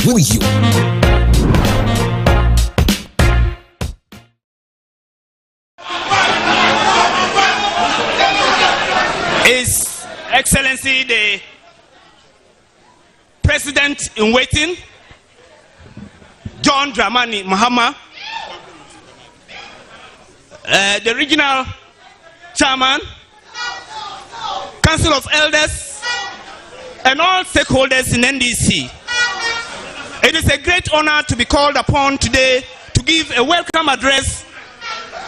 with you. His Excellency the President in waiting, John Dramani Mahama, the regional chairman, Council of Elders, and all stakeholders in NDC. It is a great honor to be called upon today to give a welcome address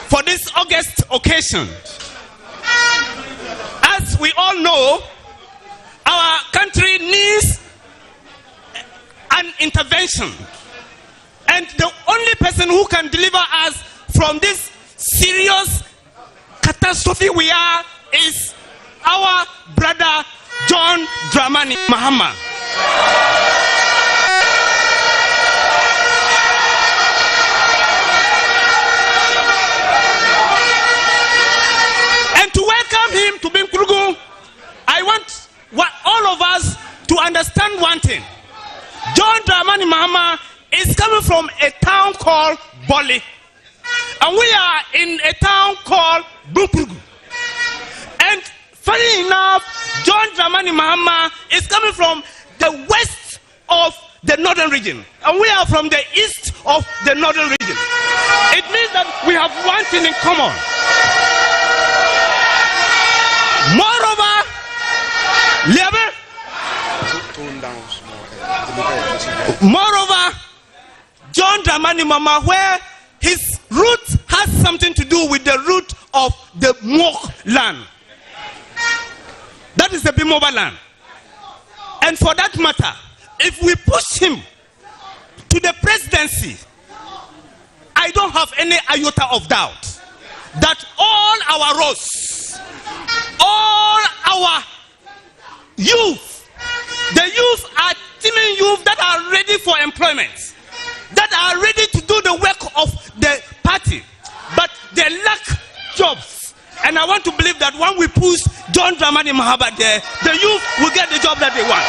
for this August occasion. As we all know, our country needs an intervention, and the only person who can deliver us from this serious catastrophe we are is our brother John Dramani Mahama. And to welcome him to Bunkpurugu, I want all of us to understand one thing. John Dramani Mahama is coming from a town called Ballot, and we are in a town called Bunkpurugu. And funny enough, John Dramani Mahama is coming from the west of the northern region, and we are from the east of the northern region. It means that we have one thing in common. Moreover, John Dramani Mahama, where his root has something to do with the root of the Mok land. That is the Bimoba land. And for that matter, if we push him to the presidency, I don't have any iota of doubt that all our roads, all our youth, the youth are teeming youth that are ready for employment, that are ready to do the work of the party, but they lack jobs. And I want to believe that when we push John Dramani Mahama there, the youth will get the job that they want.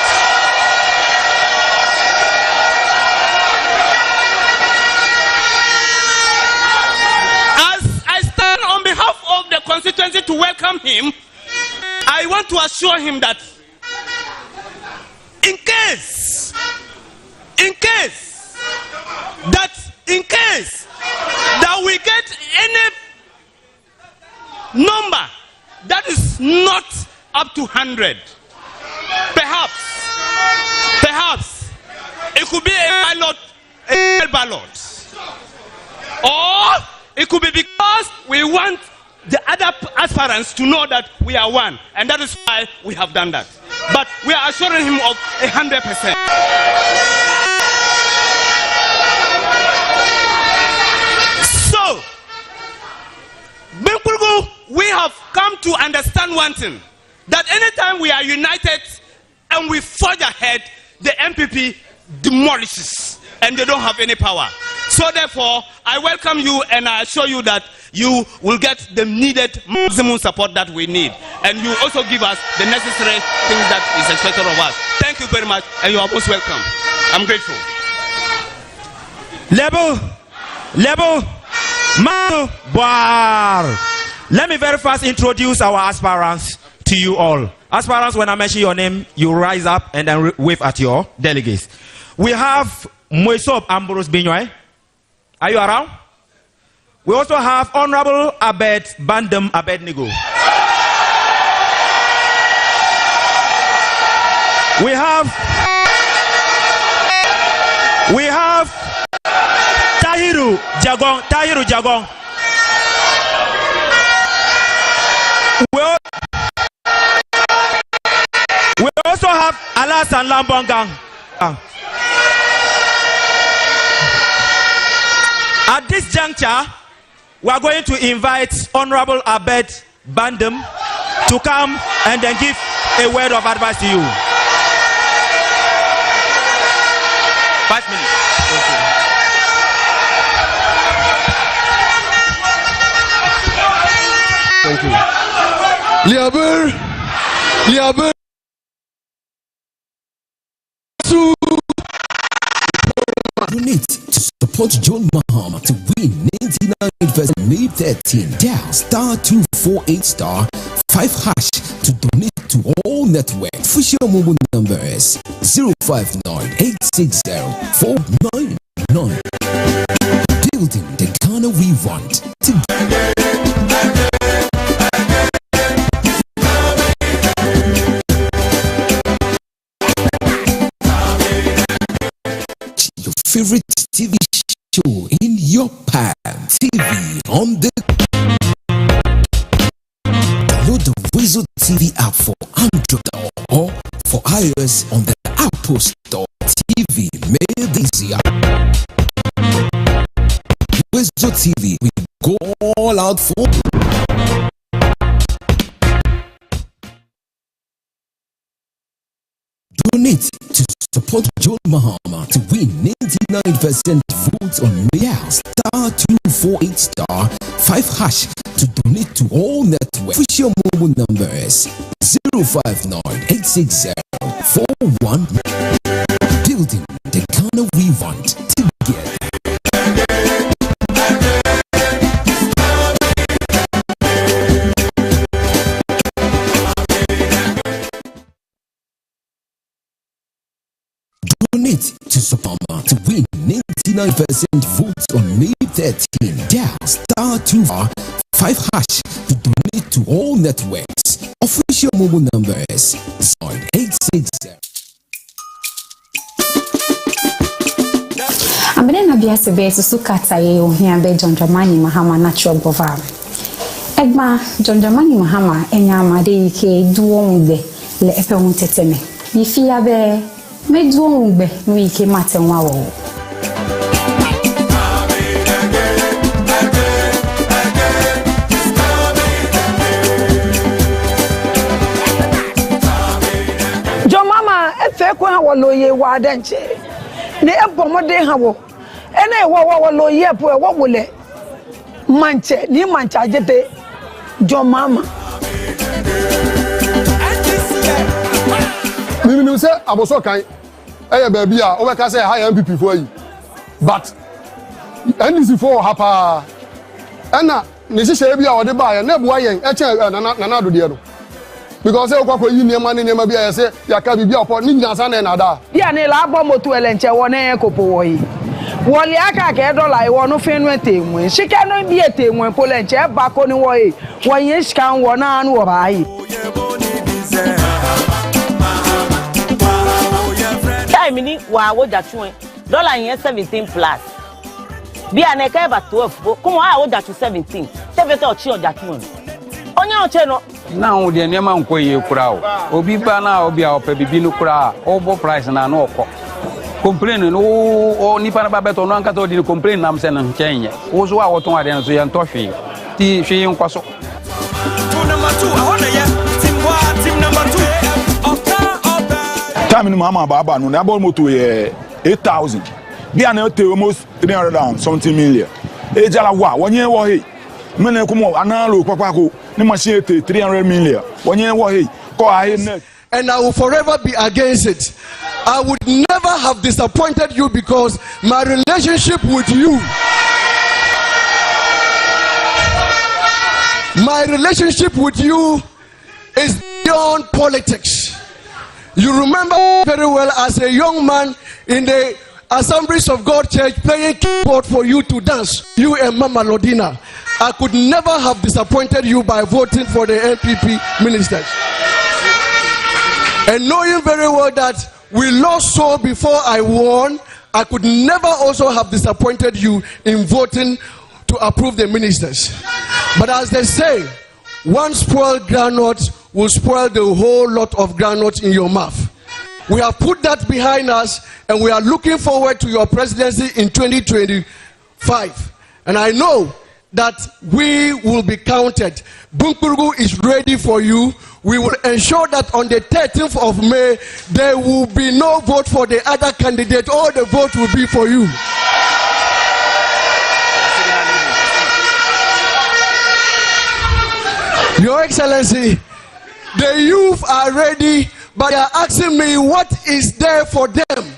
As I stand on behalf of the constituency to welcome him, I want to assure him that in case that we get any number that is not up to 100, perhaps it could be a ballot, or it could be because we want the other aspirants to know that we are one, and that is why we have done that. But we are assuring him of 100%. So, Bunkpurugu, we have come to understand one thing, that anytime we are united and we forge ahead, the MPP demolishes and they don't have any power. So therefore, I welcome you and I assure you that you will get the needed maximum support that we need, and you also give us the necessary things that is expected of us. Thank you very much, and you are most welcome. I'm grateful. Let me very fast introduce our aspirants to you all. Aspirants, when I mention your name, you rise up and then wave at your delegates. We have Moisop Ambrose Binyoy. Are you around? We also have Honorable Abed Bandem Abednego. We have Tahiru Jagong. We also have Alasan Lambongang. At this juncture, we are going to invite Honorable Abed Bandem to come and then give a word of advice to you. 5 minutes. Thank you. Liaber. Donate to support John Mahama to win 99% May 13. Dial *248*5# to donate to all networks. Official mobile number is 059-860-499. Building the Ghana we want together. Your favorite TV show in your pan. TV on the download the WoezorTV app for Android or for iOS on the Apple Store. TV made easier. WoezorTV, we go all out for. Donate to support John Mahama to win 99% votes on Mail *248*5# to donate to all networks. Official mobile number is 059-860-419. Building the Ghana we want together. Donate to Supama to win 99% votes on May 13. Dial *245# to donate to all networks. Official mobile number is 860. Amene na biase be so kata ye ohia be John Dramani Mahama natural governor. Egma John Dramani Mahama enya amade yike duwonde le epe won teteme. Yifia be me duwonde no yike matenwa wo. John Mama efe ko ha wo loye wa danche. Ne ebomode ha wo. Ene wo loye po wo wole. Manche ni mancha jete John Mama. Mimi say aboso kan eye baby a o be ka say high MPP for you. But NDC for hapa. Ena ne hihye bi a wo de ba ya na bua yen e che nana do de no. Because say okwa yi niema ne niema bi a say ya ka bibia opo ni nyansa na da. Bia ne la abo moto elenche wo na ekopo wo yi. Wole aka ke dollar e wo no fe no etemwe. Shika no bi etemwe polenche e ba ko ni wo yi. Wo yen shika wo na anu wo ba yi. Time ni wa wo jatun dollar yen 17 plus. Bia ne ka ba 12 kuma a wo jatu 17. Tebete o chi o jatun. Onya o che no na wo de nema nko ye kura o obi ba na obi a opa bibi no kura o bo price na na okọ complain no o nipa na ba beto no anka to di complain na mse na nkenye wo so a woton ade no so ye ntọhwe ti hwe yin kwaso number 2 ahona ye team number 2 time ni mama baba no na ball moto ye 8,000 bia na te almost 370 million e jala wa wonye wo he mene kumo analo kwakwako ni machine 300 million wonye wo he ko ahe net. And I will forever be against it. I would never have disappointed you because my relationship with you, is beyond politics. You remember very well as a young man in the Assemblies of God Church playing keyboard for you to dance, you and Mama Lodina. I could never have disappointed you by voting for the NPP ministers. And knowing very well that we lost so before I won, I could never also have disappointed you in voting to approve the ministers. But as they say, one spoiled groundnut will spoil the whole lot of groundnuts in your mouth. We have put that behind us and we are looking forward to your presidency in 2025. And I know that we will be counted. Bunkpurugu is ready for you. We will ensure that on the 13th of May, there will be no vote for the other candidate. All the vote will be for you. Your Excellency, the youth are ready, but they are asking me what is there for them.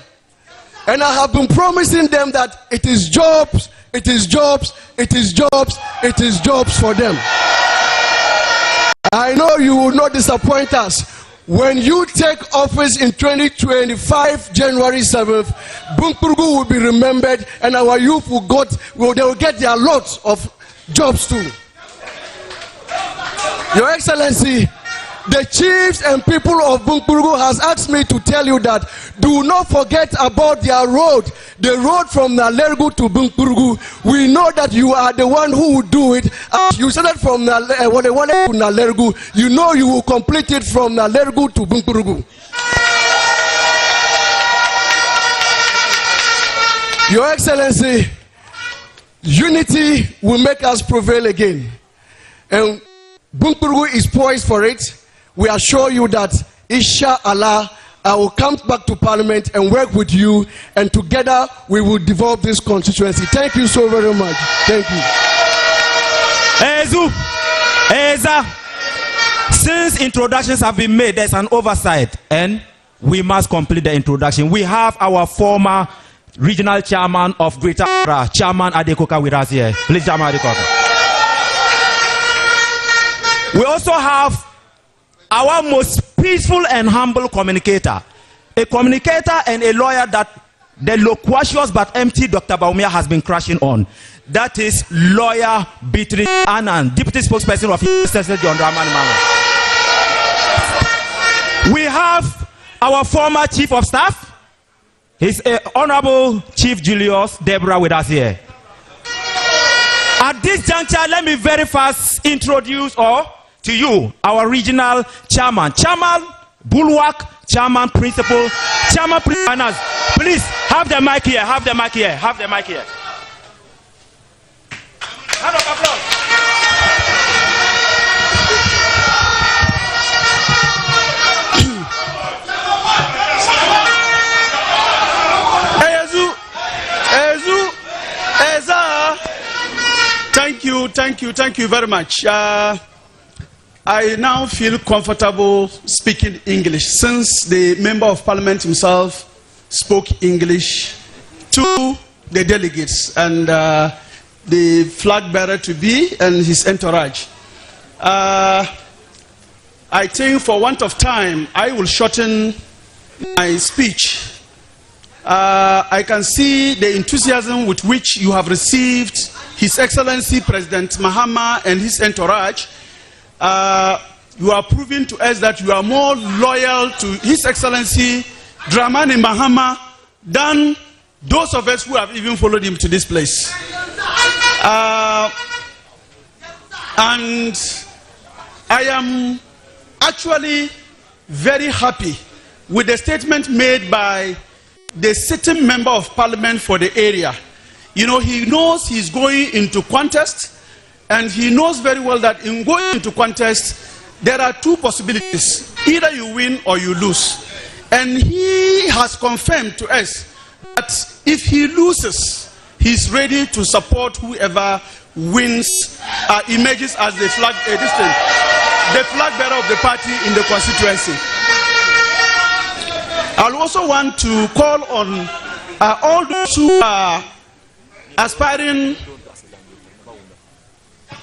And I have been promising them that it is jobs, it is jobs, it is jobs, it is jobs for them. I know you will not disappoint us. When you take office in 2025, January 7th, Bunkpurugu will be remembered and our youth they will get their lots of jobs too. Your Excellency, the chiefs and people of Bunkpurugu has asked me to tell you that do not forget about their road, the road from Nalergu to Bunkpurugu. We know that you are the one who will do it. You started from Nalergu. You know you will complete it from Nalergu to Bunkpurugu. Your Excellency, unity will make us prevail again. And Bunkpurugu is poised for it. We assure you that, inshallah, I will come back to Parliament and work with you, and together we will develop this constituency. Thank you so very much. Thank you. Eza, since introductions have been made, there's an oversight, and we must complete the introduction. We have our former regional chairman of Greater Accra, Chairman Adekoka, with us here. Please, Chairman Adekoka. We also have our most peaceful and humble communicator, a communicator and a lawyer that the loquacious but empty Dr. Baumia has been crashing on. That is lawyer Beatrice Annan, deputy spokesperson of John Dramani Mahama. We have our former chief of staff, his Honorable Chief Julius Deborah, with us here. At this juncture, let me very fast introduce to you our regional chairman, Chairman Bulwark, Chairman Principal, Chairman Planners. Please have the mic here, have the mic here, have the mic here. Hand of applause. Thank you very much. I now feel comfortable speaking English since the Member of Parliament himself spoke English to the delegates and the flag bearer to be and his entourage. I think for want of time, I will shorten my speech. I can see the enthusiasm with which you have received His Excellency President Mahama and his entourage. You are proving to us that you are more loyal to His Excellency Dramani Mahama than those of us who have even followed him to this place. And I am actually very happy with the statement made by the sitting Member of Parliament for the area. You know, he knows he's going into contest, and he knows very well that in going into contest, there are two possibilities. Either you win or you lose. And he has confirmed to us that if he loses, he's ready to support whoever wins, emerges as the flag bearer of the party in the constituency. I also want to call on all those who are aspiring,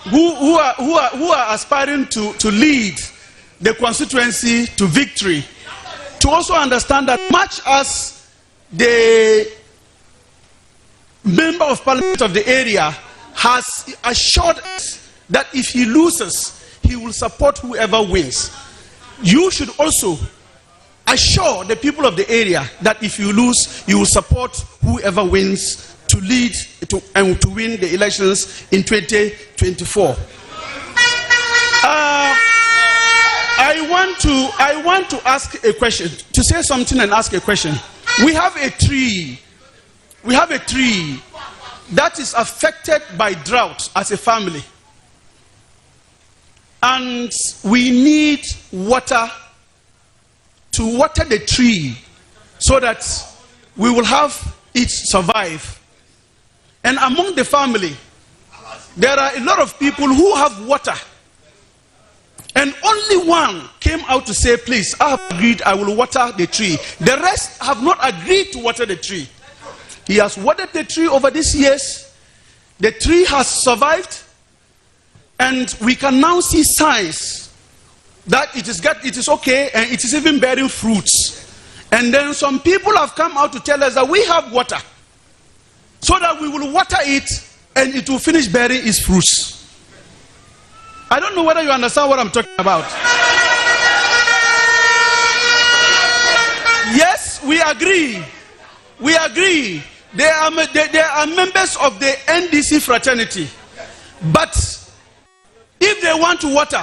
who are aspiring to lead the constituency to victory, to also understand that much as the Member of Parliament of the area has assured us that if he loses, he will support whoever wins, you should also assure the people of the area that if you lose, you will support whoever wins to lead and to win the elections in 2024. I want to ask a question, to say something and ask a question. We have a tree that is affected by drought as a family, and we need water to water the tree so that we will have it survive. And among the family, there are a lot of people who have water, and only one came out to say, please, I have agreed, I will water the tree. The rest have not agreed to water the tree. He has watered the tree over these years. The tree has survived. And we can now see signs that it is okay and it is even bearing fruits. And then some people have come out to tell us that we have water, so that we will water it and it will finish bearing its fruits. I don't know whether you understand what I'm talking about. Yes, we agree. We agree. They are members of the NDC fraternity. But if they want to water,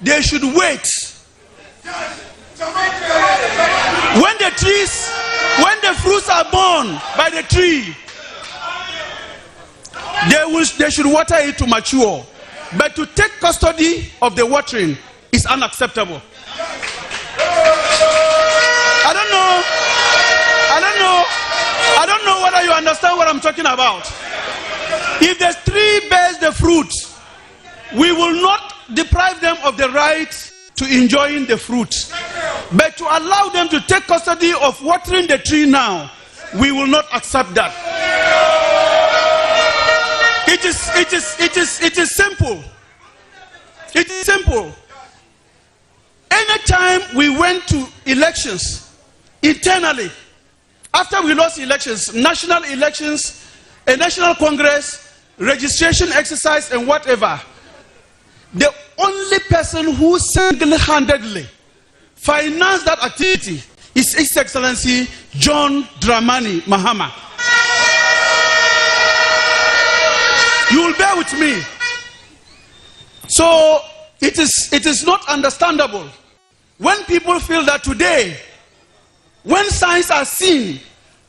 they should wait. When the fruits are born by the tree, they should water it to mature. But to take custody of the watering is unacceptable. I don't know whether you understand what I'm talking about. If the tree bears the fruit, we will not deprive them of the right to enjoying the fruit. But to allow them to take custody of watering the tree now, we will not accept that. It is simple. It is simple. Anytime we went to elections internally, after we lost elections, national elections, a national congress, registration exercise and whatever, the only person who single-handedly financed that activity is His Excellency John Dramani Mahama. You will bear with me. So it is not understandable when people feel that today, when signs are seen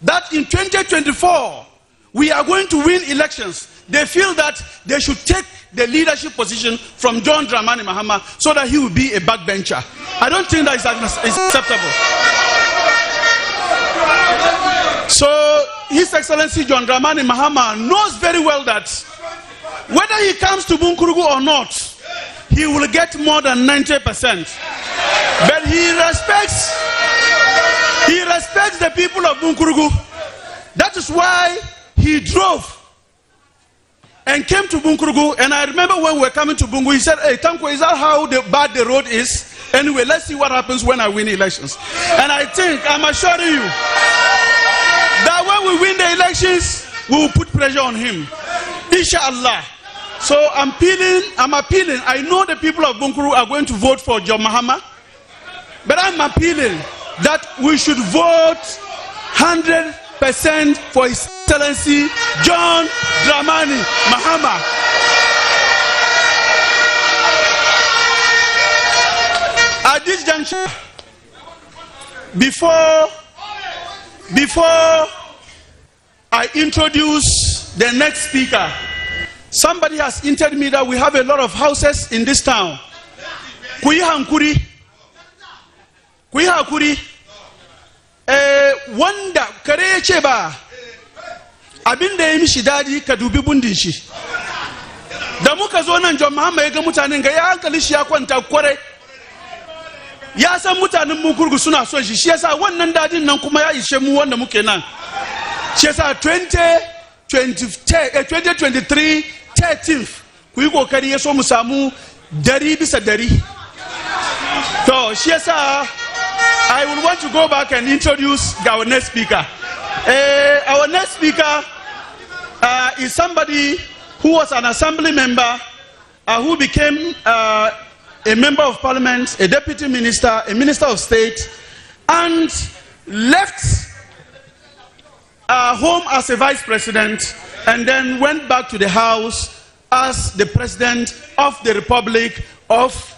that in 2024 we are going to win elections, they feel that they should take the leadership position from John Dramani Mahama so that he will be a backbencher. I don't think that is acceptable. So His Excellency John Dramani Mahama knows very well that whether he comes to Bunkpurugu or not, he will get more than 90%. But he respects the people of Bunkpurugu. That is why he drove and came to Bunkpurugu. And I remember when we were coming to Bungu, he said, "Hey, Tanko, is that how bad the road is? Anyway, let's see what happens when I win elections." And I'm assuring you that when we win the elections, we will put pressure on him, inshallah. So I'm appealing. I know the people of Bunkpurugu are going to vote for John Mahama, but I'm appealing that we should vote 100% for His Excellency John Dramani Mahama. At this juncture, before I introduce the next speaker, somebody has hinted me that we have a lot of houses in this town. Kuiha Kuri. Wanda kare cheba. Abinda yimi shidadi kadubi bundishi. Da muka zo nan John Mahama ya ga mutanen ga ya hankali shi ya kwanta kware. Ya san mutanen Bunkpurugu suna son shi yasa wannan dadin nan kuma ya ishe mu wanda muke nan. Shi yasa 2023 13th ku yi kokari ya so mu samu 100%. So shi yasa I would want to go back and introduce our next speaker. Our next speaker is somebody who was an assembly member, who became a member of parliament, a deputy minister, a minister of state, and left home as a vice president, and then went back to the house as the president of the Republic of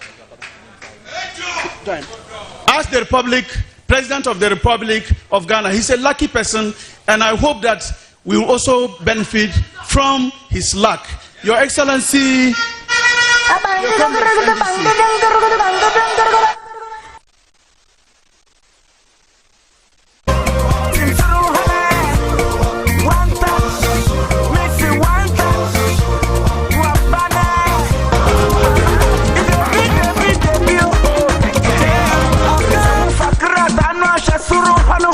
President of the Republic of Ghana. He's a lucky person, and I hope that we will also benefit from his luck. Your Excellency, Suru halo,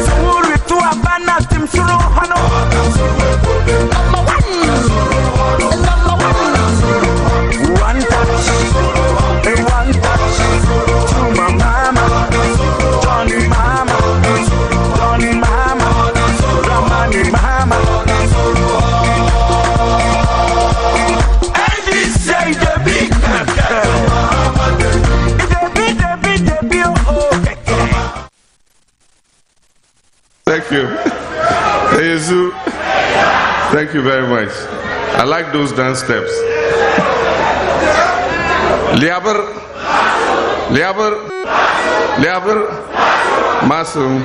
suru tu abana. Jesus, thank you very much. I like those dance steps. Liaber, Masum,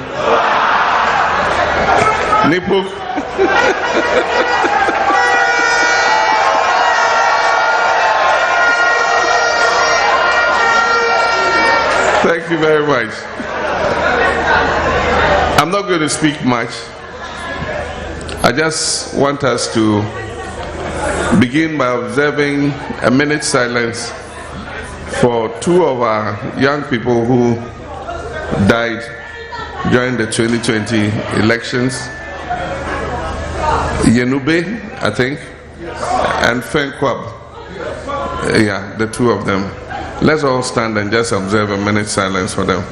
Nipuk. Thank you very much. I'm not going to speak much. I just want us to begin by observing a minute's silence for two of our young people who died during the 2020 elections. Yenube, I think, and Fenkwab. Yeah, the two of them. Let's all stand and just observe a minute's silence for them.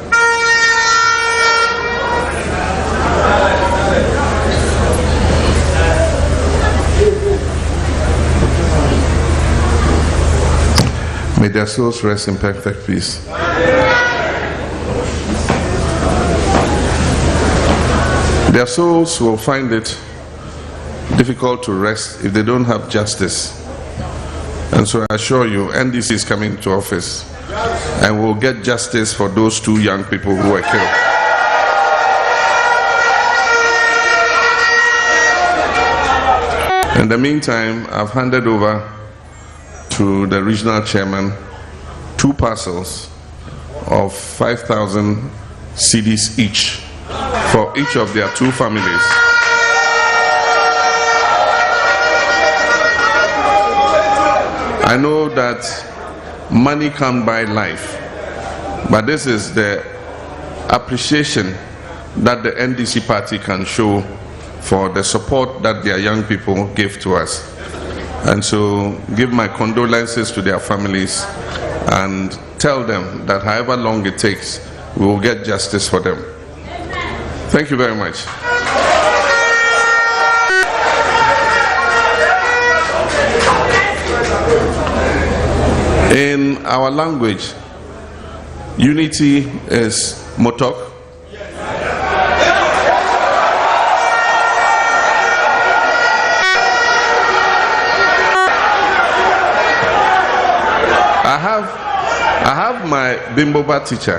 May their souls rest in perfect peace. Their souls will find it difficult to rest if they don't have justice. And so I assure you, NDC is coming to office and we'll get justice for those two young people who were killed. In the meantime, I've handed over to the regional chairman 2 parcels of 5,000 cedis each for each of their 2 families. I know that money can't buy life, but this is the appreciation that the NDC party can show for the support that their young people give to us. And so give my condolences to their families and tell them that however long it takes, we will get justice for them. Thank you very much. In our language, unity is motok. I have my Bimboba teacher,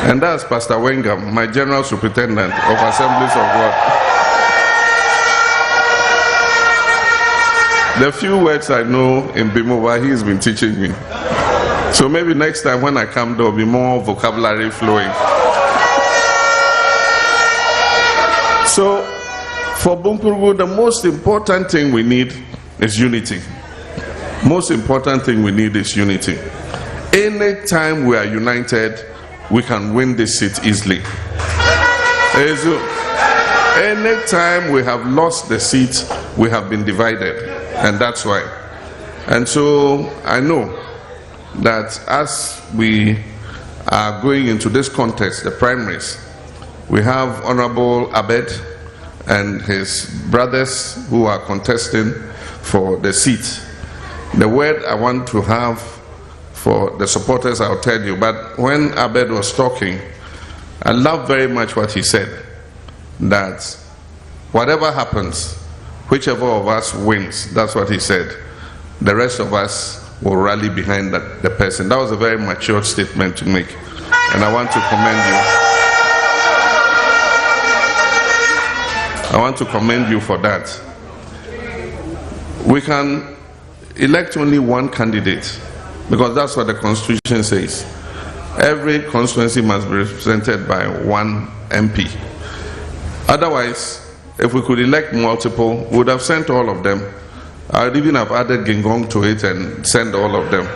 and that's Pastor Wenger, my General Superintendent of Assemblies of God. The few words I know in Bimboba, he's been teaching me. So maybe next time when I come, there will be more vocabulary flowing. So for Bunkpurugu, the most important thing we need is unity. Most important thing we need is unity. Anytime we are united, we can win this seat easily. Anytime we have lost the seat, we have been divided, and that's why. And so I know that as we are going into this contest, the primaries, we have Honorable Abed and his brothers who are contesting for the seat. The word I want to have for the supporters, I'll tell you, but when Abed was talking, I love very much what he said, that whatever happens, whichever of us wins, that's what he said, the rest of us will rally behind the person. That was a very mature statement to make, and I want to commend you. I want to commend you for that. We can elect only one candidate, because that's what the Constitution says. Every constituency must be represented by one MP. Otherwise, if we could elect multiple, we would have sent all of them. I would even have added Gingong to it and send all of them.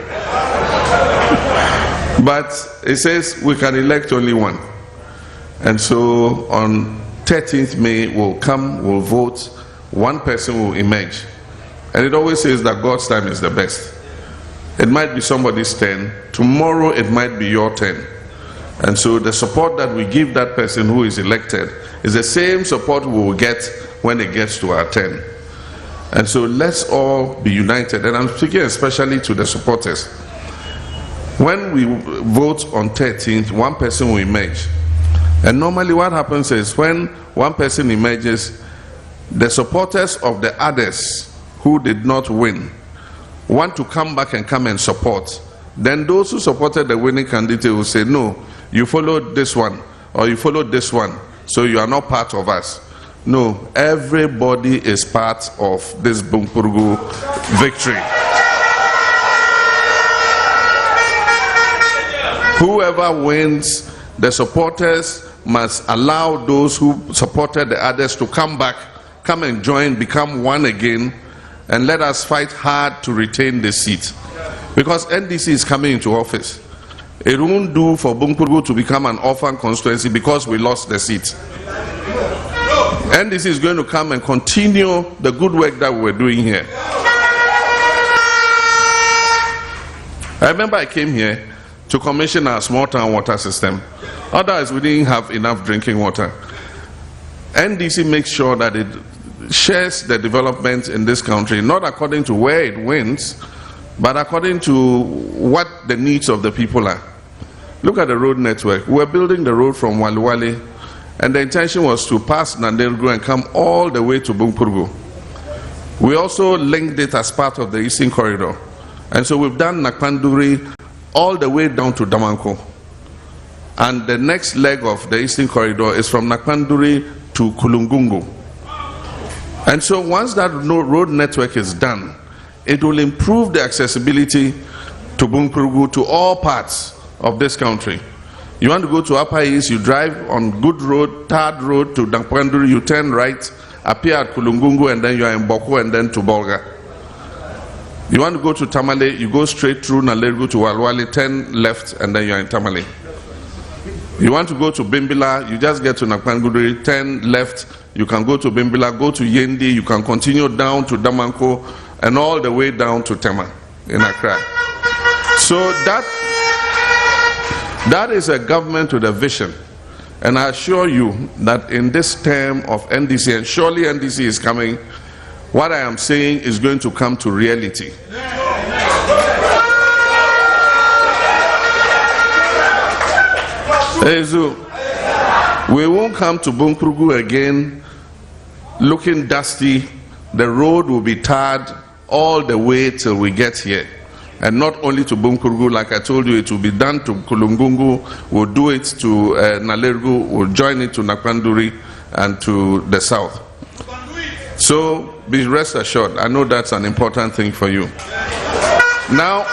But it says we can elect only one. And so on 13th May, we'll come, we'll vote, one person will emerge. And it always says that God's time is the best. It might be somebody's turn. Tomorrow it might be your turn. And so the support that we give that person who is elected is the same support we will get when it gets to our turn. And so let's all be united. And I'm speaking especially to the supporters. When we vote on 13th, one person will emerge. And normally what happens is when one person emerges, the supporters of the others who did not win want to come back and come and support, then those who supported the winning candidate will say, no, you followed this one or you followed this one, so you are not part of us. No, everybody is part of this Bunkpurugu victory. Whoever wins, the supporters must allow those who supported the others to come back, come and join, become one again, and let us fight hard to retain the seat. Because NDC is coming into office. It won't do for Bunkpurugu to become an orphan constituency because we lost the seat. NDC is going to come and continue the good work that we're doing here. I remember I came here to commission our small town water system. Otherwise, we didn't have enough drinking water. NDC makes sure that it shares the development in this country, not according to where it wins, but according to what the needs of the people are. Look at the road network. We're building the road from Waluwale, and the intention was to pass Nandelgru and come all the way to Bunkpurugu. We also linked it as part of the Eastern Corridor. And so we've done Nakpanduri all the way down to Damanko. And the next leg of the Eastern Corridor is from Nakpanduri to Kulungungu. And so once that road network is done, it will improve the accessibility to Bunkpurugu, to all parts of this country. You want to go to Upper East, you drive on Good Road, Third Road to Nakpanduri, you turn right, appear at Kulungungu, and then you are in Boko and then to Bolga. You want to go to Tamale, you go straight through Nalergu to Walwali, turn left, and then you are in Tamale. You want to go to Bimbila, you just get to Nakpanduri, turn left, you can go to Bimbila, go to Yendi, you can continue down to Damanko, and all the way down to Tema in Accra. So that is a government with a vision. And I assure you that in this term of NDC, and surely NDC is coming, what I am saying is going to come to reality. We won't come to Bunkpurugu again looking dusty. The road will be tarred all the way till we get here. And not only to Bunkpurugu, like I told you, it will be done to Kulungungu, we'll do it to Nalergu, we'll join it to Nakpanduri and to the south. So be rest assured, I know that's an important thing for you. Now,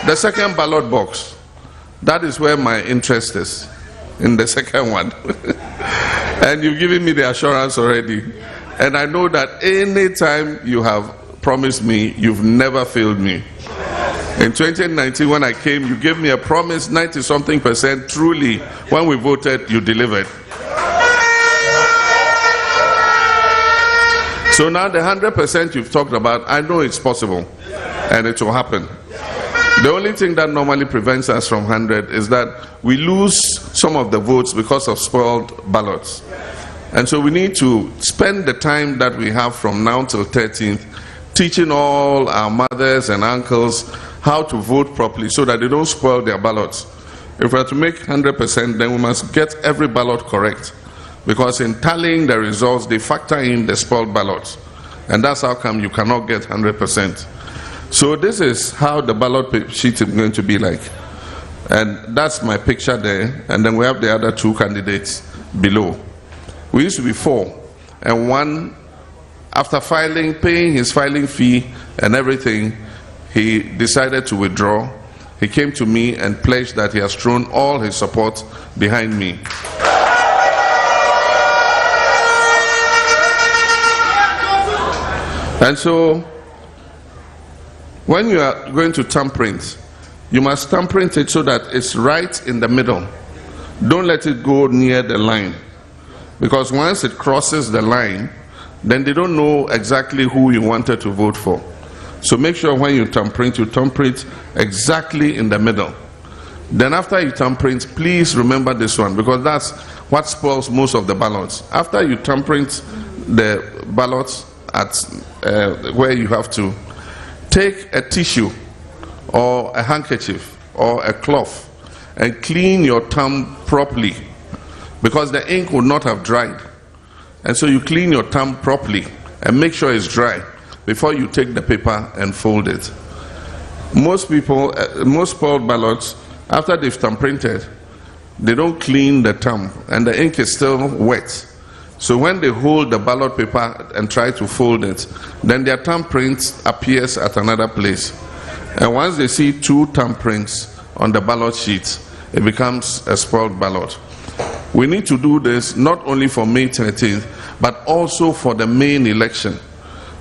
the second ballot box, that is where my interest is, in the second one. And you've given me the assurance already. And I know that any time you have promised me, you've never failed me. In 2019, when I came, you gave me a promise, 90-something%. Truly, when we voted, you delivered. So now the 100% you've talked about, I know it's possible, and it will happen. The only thing that normally prevents us from 100 is that we lose some of the votes because of spoiled ballots. And so we need to spend the time that we have from now till 13th teaching all our mothers and uncles how to vote properly so that they don't spoil their ballots. If we are to make 100%, then we must get every ballot correct. Because in tallying the results, they factor in the spoiled ballots. And that's how come you cannot get 100%. So this is how the ballot sheet is going to be like. And that's my picture there. And then we have the other two candidates below. We used to be 4. And one, after filing, paying his filing fee and everything, he decided to withdraw. He came to me and pledged that he has thrown all his support behind me. And so, when you are going to thumbprint, you must thumbprint it so that it's right in the middle. Don't let it go near the line. Because once it crosses the line, then they don't know exactly who you wanted to vote for. So make sure when you thumbprint exactly in the middle. Then after you thumbprint, please remember this one, because that's what spoils most of the ballots. After you thumbprint the ballots at where you have to, take a tissue or a handkerchief or a cloth and clean your thumb properly, because the ink would not have dried. And so you clean your thumb properly and make sure it's dry before you take the paper and fold it. Most people, most spoiled ballots, after they've thumb printed, they don't clean the thumb and the ink is still wet. So when they hold the ballot paper and try to fold it, then their thumbprint appears at another place. And once they see 2 thumbprints on the ballot sheet, it becomes a spoiled ballot. We need to do this not only for May 13th, but also for the main election.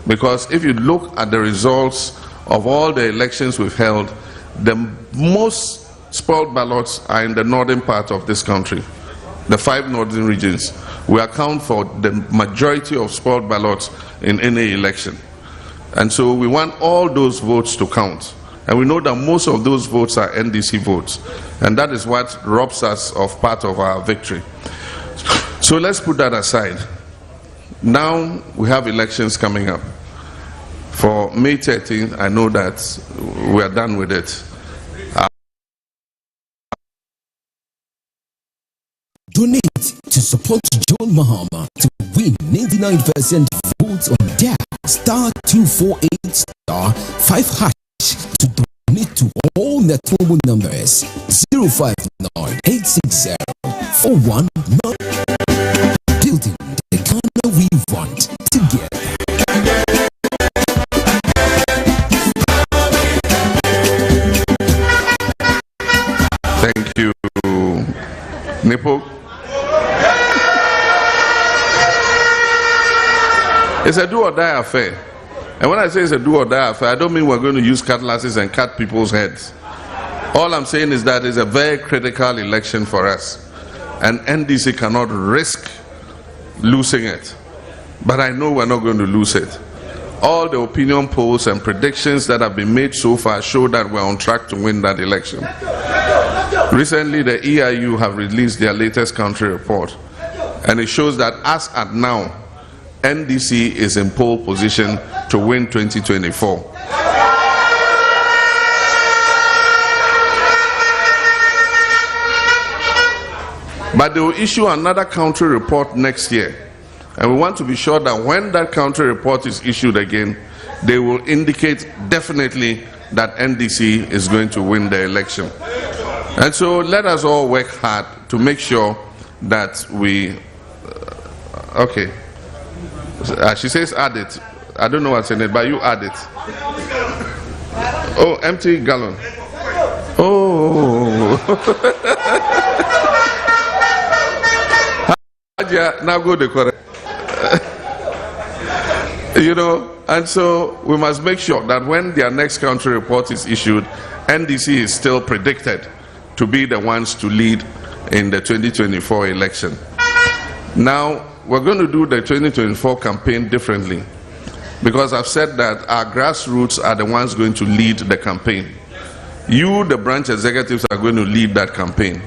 Because if you look at the results of all the elections we've held, the most spoiled ballots are in the northern part of this country, the 5 northern regions. We account for the majority of spoiled ballots in any election. And so we want all those votes to count. And we know that most of those votes are NDC votes. And that is what robs us of part of our victory. So let's put that aside. Now we have elections coming up. For May 13th, I know that we are done with it. Donate to support John Mahama to win 99% votes on dial *248*5# to donate to all Netomo numbers 059-860-419. Building the Ghana we want together. Thank you, Nipo. It's a do or die affair. And when I say it's a do or die affair, I don't mean we're going to use cutlasses and cut people's heads. All I'm saying is that it's a very critical election for us. And NDC cannot risk losing it. But I know we're not going to lose it. All the opinion polls and predictions that have been made so far show that we're on track to win that election. Recently, the EIU have released their latest country report. And it shows that as at now, NDC is in pole position to win 2024. But they will issue another country report next year. And we want to be sure that when that country report is issued again, they will indicate definitely that NDC is going to win the election. And so let us all work hard to make sure that we... okay. She says add it. I don't know what's in it, but you add it. Oh, empty gallon. Oh. Now go to correct. You know, and so we must make sure that when their next country report is issued, NDC is still predicted to be the ones to lead in the 2024 election. Now, we're going to do the 2024 campaign differently, because I've said that our grassroots are the ones going to lead the campaign. You, the branch executives, are going to lead that campaign.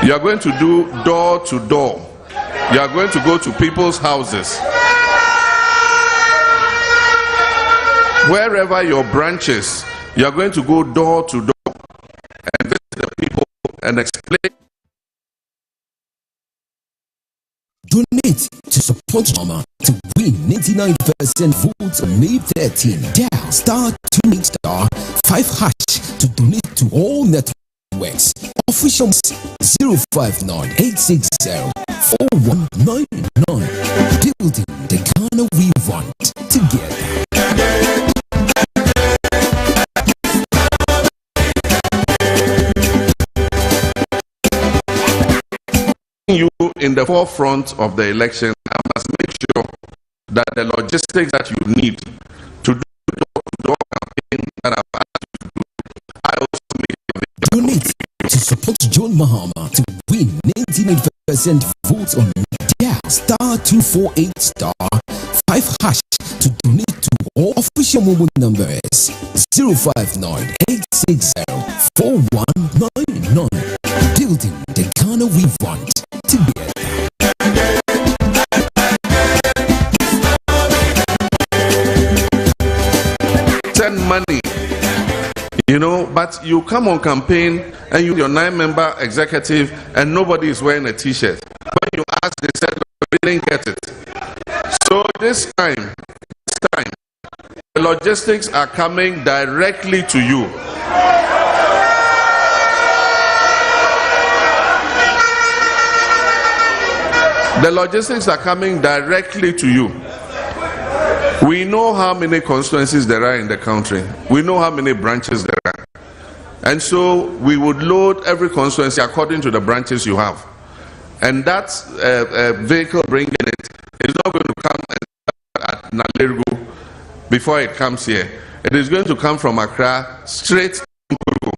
You are going to do door to door. You are going to go to people's houses. Wherever your branch is, you are going to go door to door and visit the people and explain. Donate to support Mahama to win 99% votes on May 13. Dial *28*5# to donate to all networks. Officials 059-860-4199. Building the Ghana we want together. You in the forefront of the election, I must make sure that the logistics that you need to do door-to-door campaign that I've asked you to do, I also make available. Donate to support John Mahama to win 99% votes on dial *248*5# to donate to all official mobile numbers 059-860-4199. Building the Ghana we want together. Send money, you know, but you come on campaign and you're 9-member executive and nobody is wearing a t-shirt. When you ask, they said, We didn't get it. So this time, the logistics are coming directly to you. The logistics are coming directly to you. We know how many constituencies there are in the country. We know how many branches there are. And so we would load every constituency according to the branches you have. And that vehicle bringing it is not going to come at Nalerigu before it comes here. It is going to come from Accra straight to Bunkpurugu.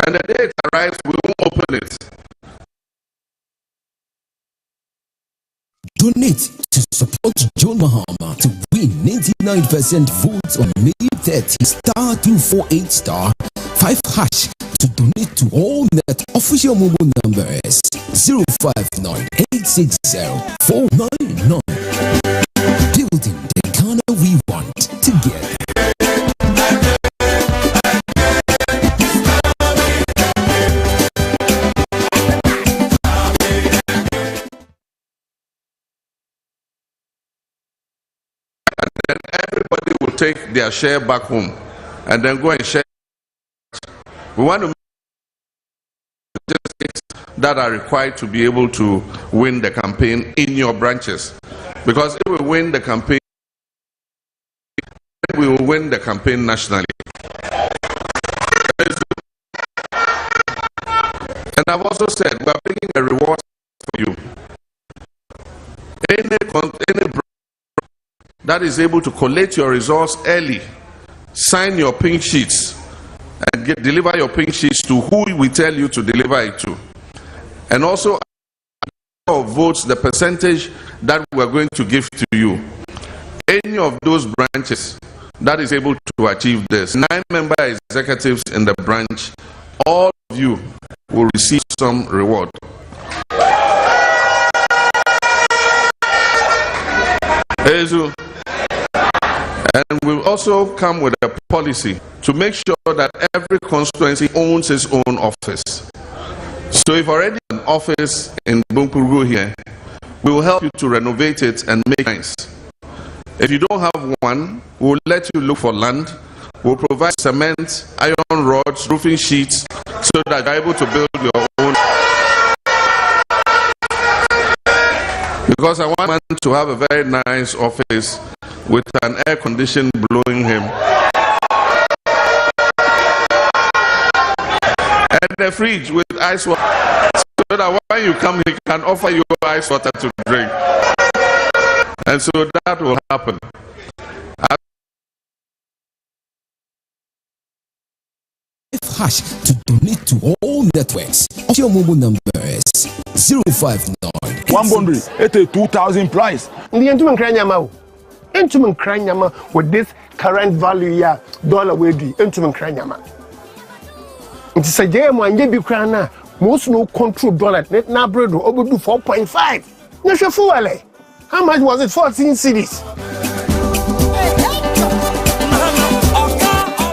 And the day it arrives, we won't open it. Donate to support John Mahama to win 99% votes on May 30 *248*5# to donate to all net official mobile numbers 059-860-499. Building the Ghana we want together. And everybody will take their share back home and then go and share. We want to make logistics that are required to be able to win the campaign in your branches. Because if we win the campaign, we will win the campaign nationally. And I've also said we are bringing a reward for you. Any that is able to collect your results early, sign your pink sheets, and deliver your pink sheets to who we tell you to deliver it to. And also, votes, the percentage that we're going to give to you. Any of those branches that is able to achieve this, 9 member executives in the branch, all of you will receive some reward. And we'll also come with a policy to make sure that every constituency owns its own office. So if already an office in Bunkpurugu here, we will help you to renovate it and make it nice. If you don't have one, we'll let you look for land. We'll provide cement, iron rods, roofing sheets, so that you're able to build your own. Because I want man to have a very nice office with an air condition blowing him. And a fridge with ice water, so that when you come, he can offer you ice water to drink. And so that will happen. Hash to donate to all networks. Your mobile number is 059. One boundary, it's a 2,000 price. With this current value here, dollar will be into Kranyama. It's a game when you be crana, most no control dollar, net now bread over do 4.5. How much was it? 14 cities.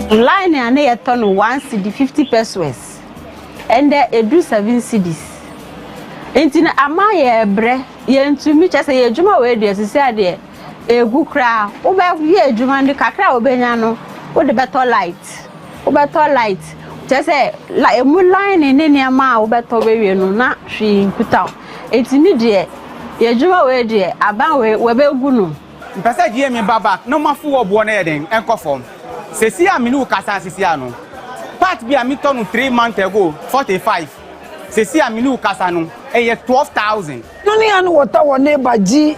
Line and a ton 1 CD 50 pesos, and there do 7 CDs. Intina amaya bre, yen to me just a juma way, as I said, a good crowd, over ye, Juman de Cacra, Obenano, with the better light. Just a like a moon line in any amount, better way, no, not she put out. It's immediate. Ye juma way, dear, about Webel Gunu. Passa Jimmy Babak, no more fool of one heading and conform. Sesia Milu Casa Siciano. Part be a meton 3 months ago, 45. Sesia Milu Casano, a 12,000. Noni anu wata wane baji.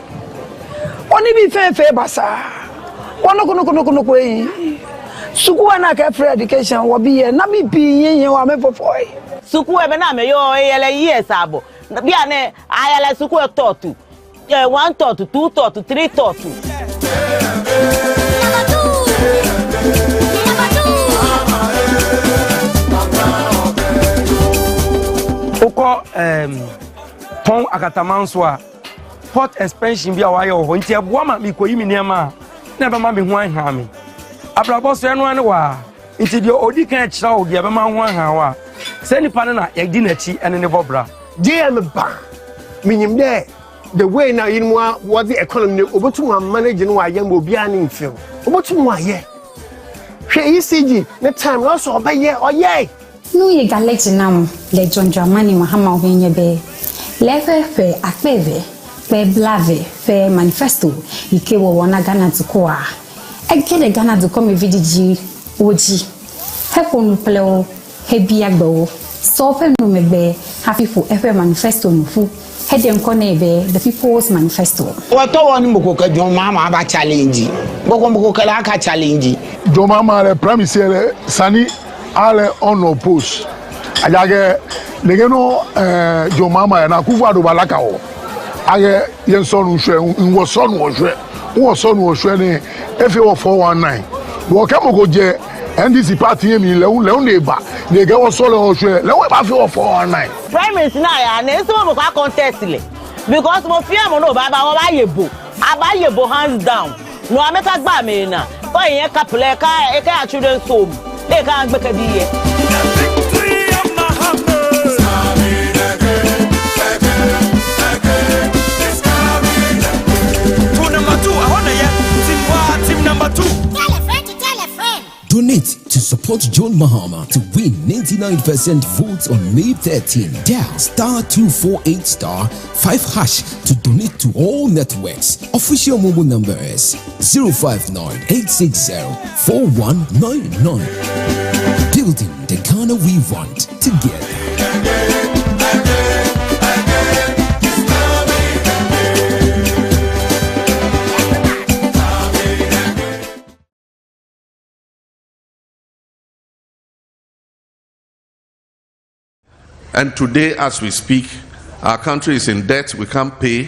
Oni bi fe basa. Wono kono kwe. Suku ana ka free education wo bi ye na mi bi yen wa me fofoi. Suku e be na me yo yele years abo. Bi ane ayele suku e tortu. 1 tortu, 2 tortu, 3 tortu. Oko pon akatamanso a port expansion bi a wa ye ho nti eboa ma mi koyi mi niam na be ma me ho anha me abrabo so eno ane wa nti bi odi kan kira o bi be ma ho anha wa Send Panana, a dinner tea and a bobra. JM Ba, meaning there, the way now in what the economy, over to one managing why young will be an infill. Over to one, yeah. ECG, the time also by yeah or yay. No, you got let nam, let John Dramani Mahama when you be. Lefe fe akpeve, fe blave, fe manifesto, ikewo wana Ghana to koa. Eke Ghana to come VDG, Oji. Hepo nupleo, hebi agbo, sope numebe, happy for efe manifesto nufu. Headem Konebe, the People's Manifesto. What one Mukoka John Mama challenge? Bokombokalaka challenge. John Mama premise Sani Ale on oppose. Ayage Legeno John Mama and Akuva do Balakao. Aye Yenson was son was training FO 419. Wakamo je NDC party mi Leoneba. They get was solo Leoneba 419. Prime Minister na na so mo kwa contest le because mo fear mo no baba wo abayebo hands down no ameka gba me na ko yen couple ka e ka children home e ka gbeka diye. Donate to support John Mahama to win 99% votes on May 13. Dial *248*5# to donate to all networks. Official mobile number is 059-860-4199. Building the Ghana we want together. And today, as we speak, our country is in debt. We can't pay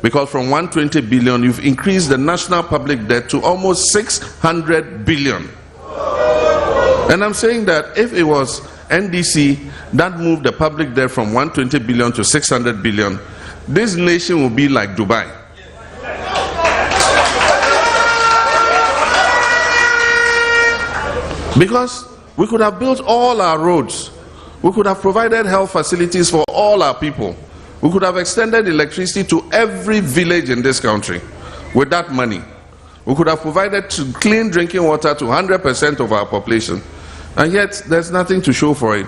because from 120 billion, you've increased the national public debt to almost 600 billion. And I'm saying that if it was NDC that moved the public debt from 120 billion to 600 billion, this nation will be like Dubai. Because we could have built all our roads. We could have provided health facilities for all our people. We could have extended electricity to every village in this country with that money. We could have provided clean drinking water to 100% of our population. And yet, there's nothing to show for it.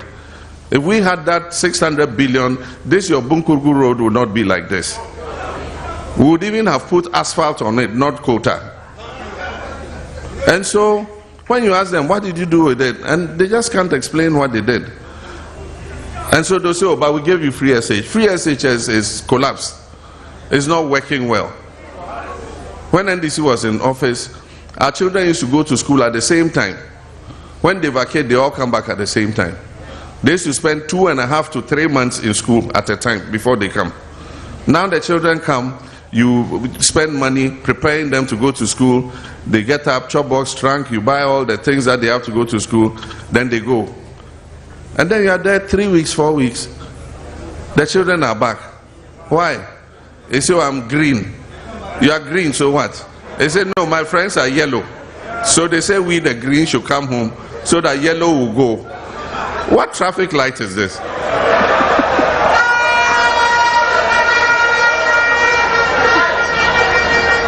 If we had that 600 billion, this your Bunkpurugu road would not be like this. We would even have put asphalt on it, not quota. And so, when you ask them, what did you do with it? And they just can't explain what they did. And so they say, oh, but we gave you free SH. Free SHS is collapsed. It's not working well. When NDC was in office, our children used to go to school at the same time. When they vacate, they all come back at the same time. They used to spend 2.5 to 3 months in school at a time before they come. Now the children come, you spend money preparing them to go to school. They get up, chop box, trunk, you buy all the things that they have to go to school, then they go. And then you are there 3 weeks, 4 weeks. The children are back. Why? They say, oh, I'm green. You are green, so what? They say, no, my friends are yellow. So they say, we the green should come home so that yellow will go. What traffic light is this?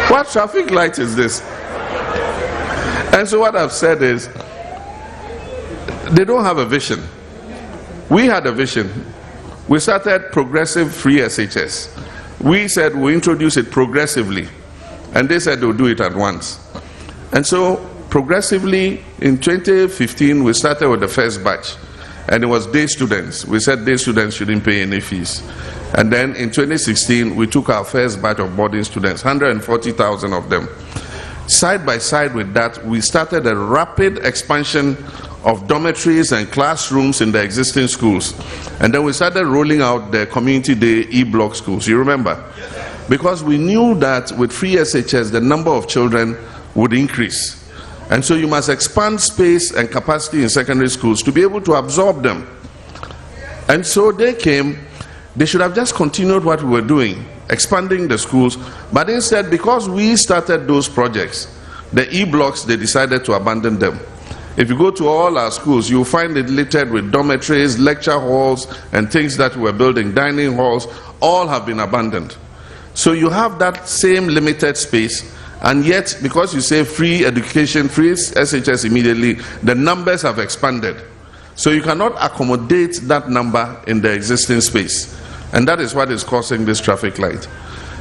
What traffic light is this? And so what I've said is, they don't have a vision. We had a vision. We started progressive free SHS. We said we'll introduce it progressively. And they said they'll do it at once. And so progressively in 2015, we started with the first batch. And it was day students. We said day students shouldn't pay any fees. And then in 2016, we took our first batch of boarding students, 140,000 of them. Side by side with that, we started a rapid expansion of dormitories and classrooms in the existing schools. And then we started rolling out the community day e-block schools. You remember? Because we knew that with free SHS, the number of children would increase. And so you must expand space and capacity in secondary schools to be able to absorb them. And so they came. They should have just continued what we were doing, expanding the schools. But instead, because we started those projects, the e-blocks, they decided to abandon them. If you go to all our schools, you'll find it littered with dormitories, lecture halls, and things that we're building, dining halls, all have been abandoned. So you have that same limited space, and yet, because you say free education, free SHS immediately, the numbers have expanded. So you cannot accommodate that number in the existing space. And that is what is causing this traffic light.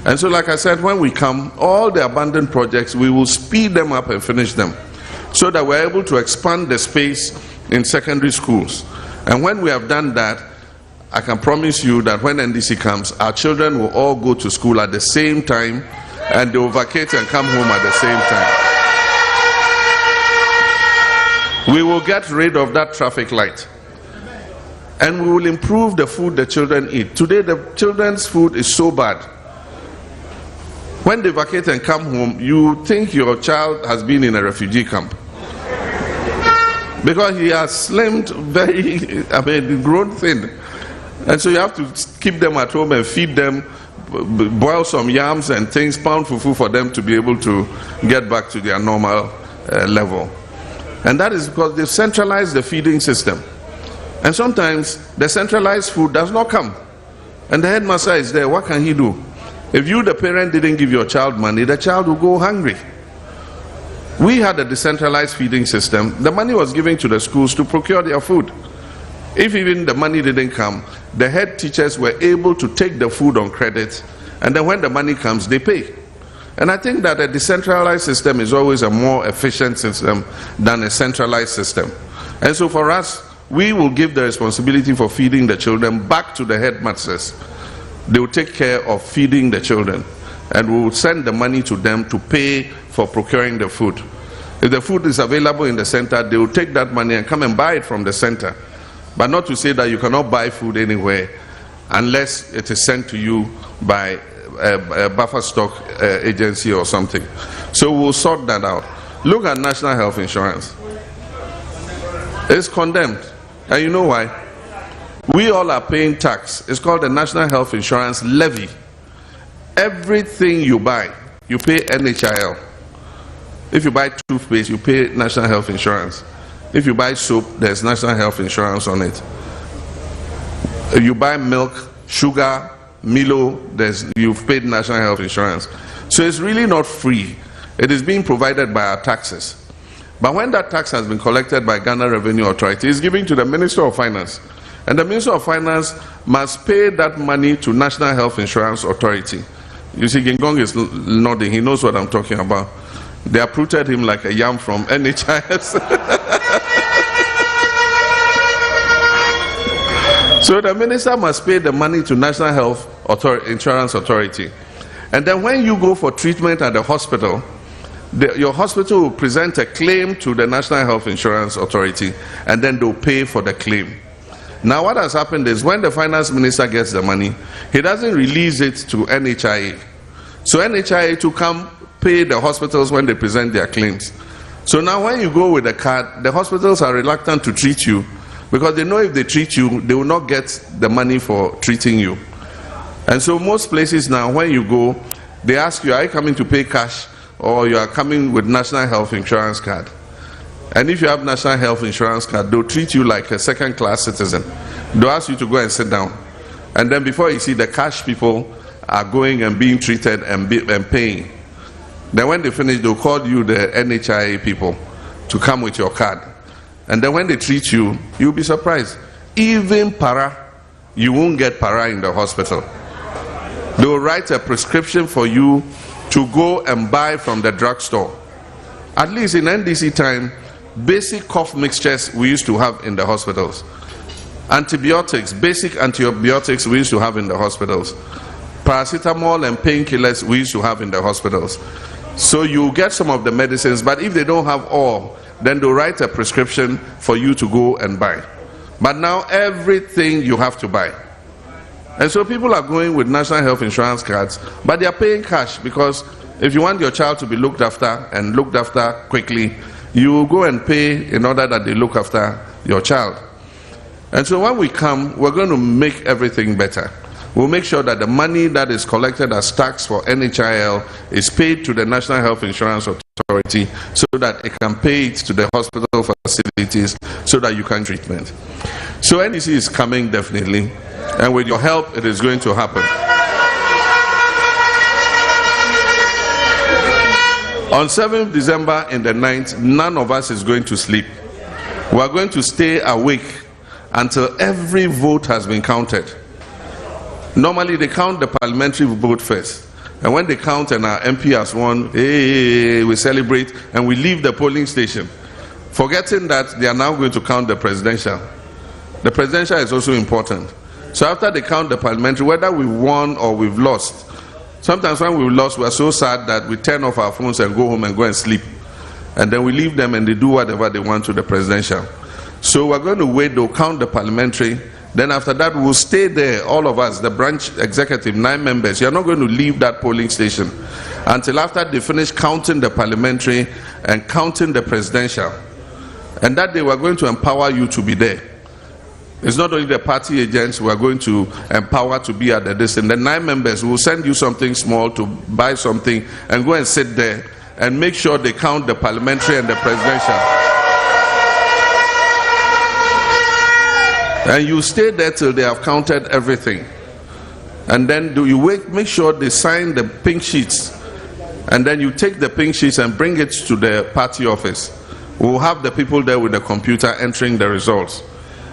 And so, like I said, when we come, all the abandoned projects, we will speed them up and finish them, so that we're able to expand the space in secondary schools. And when we have done that, I can promise you that when NDC comes, our children will all go to school at the same time, and they will vacate and come home at the same time. We will get rid of that traffic light, and we will improve the food the children eat. Today, the children's food is so bad. When they vacate and come home, you think your child has been in a refugee camp, because he has slimmed grown thin. And so you have to keep them at home and feed them, boil some yams and things, pound fufu for them to be able to get back to their normal level. And that is because they've centralized the feeding system. And sometimes the centralized food does not come. And the headmaster is there, what can he do? If you, the parent, didn't give your child money, the child will go hungry. We had a decentralized feeding system. The money was given to the schools to procure their food. If even the money didn't come, the head teachers were able to take the food on credit, and then when the money comes, they pay. And I think that a decentralized system is always a more efficient system than a centralized system. And so for us, we will give the responsibility for feeding the children back to the headmasters. They will take care of feeding the children, and we will send the money to them to pay for procuring the food. If the food is available in the center, they will take that money and come and buy it from the center. But not to say that you cannot buy food anywhere unless it is sent to you by a buffer stock agency or something. So we'll sort that out. Look at national health insurance. It's condemned. And you know why? We all are paying tax. It's called the National Health Insurance Levy. Everything you buy, you pay NHIL. If you buy toothpaste, you pay National Health Insurance. If you buy soap, there's National Health Insurance on it. If you buy milk, sugar, Milo, you've paid National Health Insurance. So it's really not free. It is being provided by our taxes. But when that tax has been collected by Ghana Revenue Authority, it's given to the Minister of Finance. And the Minister of Finance must pay that money to National Health Insurance Authority. You see, Gingong is nodding. He knows what I'm talking about. They uprooted him like a yam from NHIS. So the minister must pay the money to National Health Insurance Authority. And then when you go for treatment at the hospital, your hospital will present a claim to the National Health Insurance Authority, and then they'll pay for the claim. Now what has happened is, when the finance minister gets the money, he doesn't release it to NHIA. So NHIA to come pay the hospitals when they present their claims. So now when you go with a card, the hospitals are reluctant to treat you, because they know if they treat you, they will not get the money for treating you. And so most places now, when you go, they ask you, are you coming to pay cash, or you are coming with National Health Insurance card? And if you have National Health Insurance card, they'll treat you like a second-class citizen. They'll ask you to go and sit down. And then before you see, the cash people are going and being treated and paying. Then when they finish, they'll call you, the NHIA people, to come with your card. And then when they treat you, you'll be surprised. Even para, you won't get para in the hospital. They will write a prescription for you to go and buy from the drugstore. At least in NDC time, basic cough mixtures we used to have in the hospitals. Antibiotics, basic antibiotics we used to have in the hospitals. Paracetamol and painkillers we used to have in the hospitals. So you get some of the medicines, but if they don't have all, then they'll write a prescription for you to go and buy. But now everything you have to buy. And so people are going with National Health Insurance cards, but they are paying cash, because if you want your child to be looked after and looked after quickly, you will go and pay in order that they look after your child. And so when we come, we're going to make everything better. We'll make sure that the money that is collected as tax for NHIL is paid to the National Health Insurance Authority. priority so that it can pay it to the hospital facilities so that you can treatment. So NDC is coming definitely, and with your help, it is going to happen. On 7th December in the night, none of us is going to sleep. We are going to stay awake until every vote has been counted. Normally they count the parliamentary vote first, and when they count and our MP has won, hey, we celebrate and we leave the polling station, forgetting that they are now going to count the presidential. The presidential is also important. So after they count the parliamentary, whether we won or we've lost, sometimes when we've lost, we're so sad that we turn off our phones and go home and go and sleep. And then we leave them and they do whatever they want to the presidential. So we're going to wait, they'll count the parliamentary. Then after that, we'll stay there, all of us, the branch executive, 9 members. You're not going to leave that polling station until after they finish counting the parliamentary and counting the presidential. And that day, we're going to empower you to be there. It's not only the party agents we are going to empower to be at the distance. The 9 members will send you something small to buy something and go and sit there and make sure they count the parliamentary and the presidential. And you stay there till they have counted everything. And then make sure they sign the pink sheets. And then you take the pink sheets and bring it to the party office. We'll have the people there with the computer entering the results.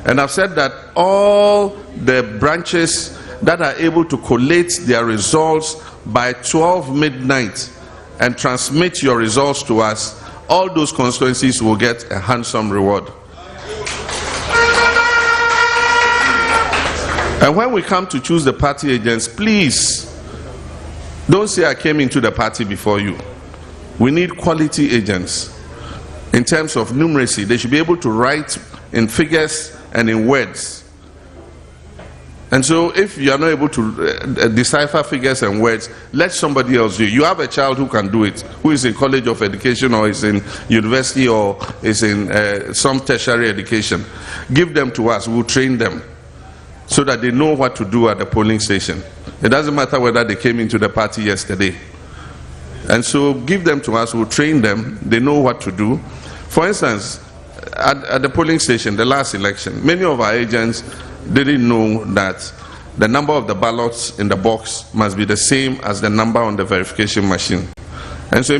And I've said that all the branches that are able to collate their results by 12 midnight and transmit your results to us, all those constituencies will get a handsome reward. And when we come to choose the party agents, please don't say I came into the party before you. We need quality agents. In terms of numeracy, they should be able to write in figures and in words. And so if you are not able to decipher figures and words, let somebody else do it. You have a child who can do it, who is in College of Education or is in university or is in some tertiary education. Give them to us, we'll train them so that they know what to do at the polling station. It doesn't matter whether they came into the party yesterday. And so give them to us, we'll train them, they know what to do. For instance, at the polling station, the last election, many of our agents didn't know that the number of the ballots in the box must be the same as the number on the verification machine. And so